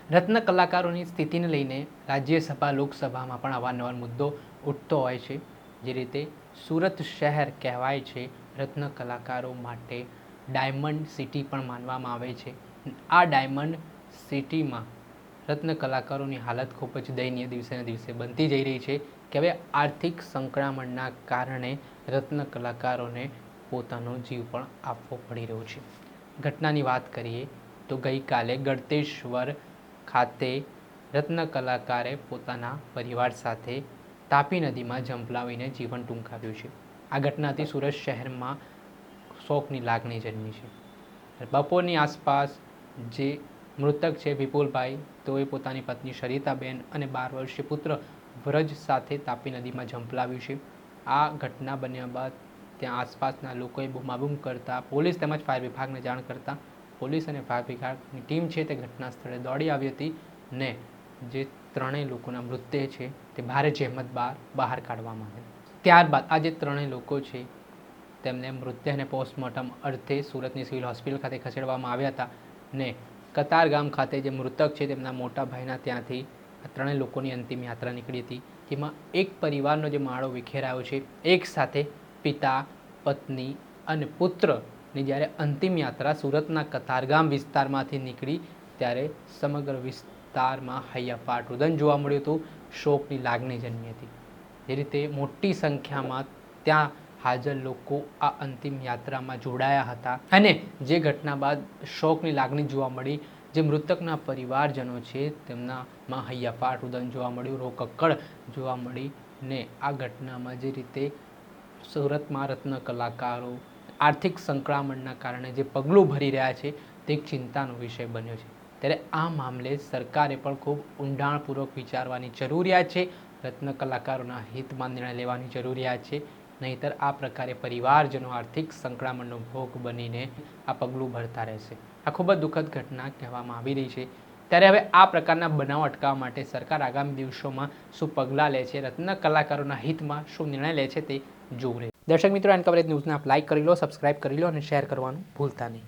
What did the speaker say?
રત્ન કલાકારોની સ્થિતિને લઈને રાજ્યસભા લોકસભામાં પણ અવારનવાર મુદ્દો ઉઠતો હોય છે। જે રીતે સુરત શહેર કહેવાય છે રત્ન કલાકારો માટે ડાયમંડ સિટી પણ માનવામાં આવે છે। આ ડાયમંડ સિટીમાં રત્ન કલાકારોની હાલત ખૂબ જ દયનીય દિવસે ને દિવસે બનતી જઈ રહી છે કે હવે આર્થિક સંકળામણના કારણે રત્ન કલાકારોને પોતાનો જીવ પણ આપવો પડી રહ્યો છે। ઘટનાની વાત કરીએ તો ગઈકાલે ગળતેશ્વર ખાતે રત્ન કલાકારે પોતાના પરિવાર સાથે તાપી નદીમાં ઝંપલાવીને જીવન ટૂંકાવ્યું છે। આ ઘટનાથી સુરત શહેરમાં શોકની લાગણી જન્મી છે। બપોરની આસપાસ જે મૃતક છે વિપુલભાઈ, તેઓએ પોતાની પત્ની સરિતાબેન અને 12 વર્ષીય પુત્ર વ્રજ સાથે તાપી નદીમાં ઝંપલાવ્યું છે। આ ઘટના બન્યા બાદ ત્યાં આસપાસના લોકોએ બૂમાબૂમ કરતા પોલીસ તેમજ ફાયર વિભાગને જાણ કરતા પોલીસ અને ફાયર વિભાગની ટીમ છે તે ઘટના સ્થળે દોડી આવી હતી ને જે ત્રણેય લોકોના મૃતદેહ છે તે ભારે જહેમત બહાર કાઢવામાં આવ્યા। ત્યારબાદ આ જે ત્રણેય લોકો છે તેમને મૃતદેહને પોસ્ટમોર્ટમ અર્થે સુરતની સિવિલ હોસ્પિટલ ખાતે ખસેડવામાં આવ્યા હતા ને કતારગામ ખાતે જે મૃતક છે તેમના મોટા ભાઈના ત્યાંથી આ ત્રણેય લોકોની અંતિમ યાત્રા નીકળી હતી, જેમાં એક પરિવારનો જે માળો વિખેરાયો છે, એક સાથે પિતા, પત્ની અને પુત્રની જ્યારે અંતિમ યાત્રા સુરતના કતારગામ વિસ્તારમાંથી નીકળી ત્યારે સમગ્ર વિસ્તારમાં હૈયાફાટ રુદન જોવા મળ્યું હતું, શોકની લાગણી જન્મી હતી। જે રીતે મોટી સંખ્યામાં ત્યાં હાજર લોકો આ અંતિમ યાત્રામાં જોડાયા હતા અને જે ઘટના બાદ શોકની લાગણી જોવા મળી, જે મૃતકના પરિવારજનો છે તેમનામાં હૈયાફાટ રુદન જોવા મળ્યું, રોકકળ જોવા મળી ને આ ઘટનામાં જે રીતે સુરતમાં રત્ન કલાકારો આર્થિક સંકળામણના કારણે જે પગલું ભરી રહ્યા છે તે એક ચિંતાનો વિષય બન્યો છે। ત્યારે આ મામલે સરકારે પણ ખૂબ ઊંડાણપૂર્વક વિચારવાની જરૂરિયાત છે, રત્ન કલાકારોના હિતમાં નિર્ણય લેવાની જરૂરિયાત છે, નહીંતર આ પ્રકારે પરિવારજનો આર્થિક સંકળામણનો ભોગ બનીને આ પગલું ભરતા રહેશે। આ ખૂબ જ દુઃખદ ઘટના કહેવામાં આવી રહી છે। ત્યારે હવે આ પ્રકારના બનાવ અટકાવવા માટે સરકાર આગામી દિવસોમાં શું પગલાં લે છે, રત્ન કલાકારોના હિતમાં શું નિર્ણય લે છે તે જોવું રહે। દર્શક મિત્રો, એન કવરેજ ન્યૂઝને આપ લાઇક કરી લો, સબસ્ક્રાઇબ કરી લો અને શેર કરવાનું ભૂલતા નહીં।